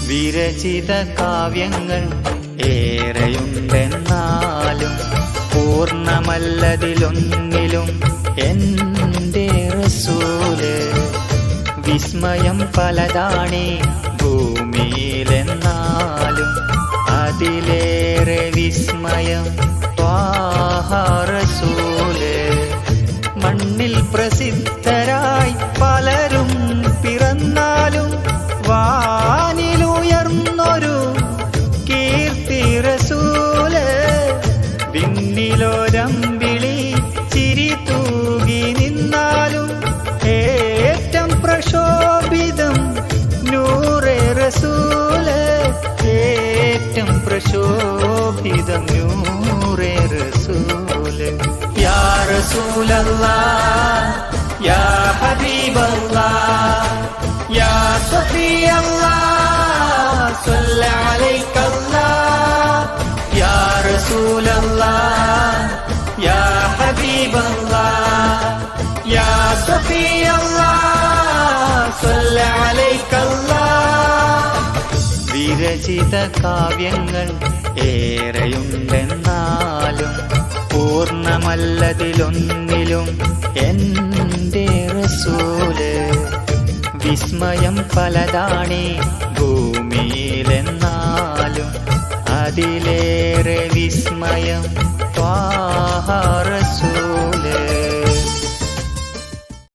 വിരചിത കാവ്യങ്ങൾ ഏറെയുണ്ടെന്നാലും പൂർണ്ണമല്ലതിലൊന്നിലും എൻ്റെ റസൂല്. വിസ്മയം പലതാണീ ഭൂമിയിലെന്നാലും അതിലേറെ വിസ്മയം ത്വാഹ റസൂല്. മണ്ണിൽ പ്രസിദ്ധരായി പലരും പിറന്നാലും വാനിലുയർന്നൊരു കീർത്തി റസൂല്. വിണ്ണിലൊരമ്പിളി ചിരി തൂകി നിന്നാലും ഏറ്റം പ്രശോഭിതം നൂറെ റസൂല്. ഏറ്റം പ്രശോഭിതം നൂറെ റസൂല്. യാ റസൂലല്ലാഹ് യാ ഹബീബല്ലാഹ് യാ സഫിയല്ലാഹ് സ്വല്ലി അലൈക്കല്ലാഹ്. യാ റസൂലല്ലാഹ് യാ ഹബീബല്ലാഹ് യാ സഫിയല്ലാഹ് സ്വല്ലി അലൈക്കല്ലാഹ്. വിരചിത കാവ്യങ്ങൾ ഏറെയുണ്ടെന്നാലും പൂർണ്ണമല്ലതിലൊന്നിലും എൻ്റെ റസൂല്. വിസ്മയം പലതാണീ ഭൂമിയിലെന്നാലും അതിലേറെ വിസ്മയം ത്വാഹ റസൂല്.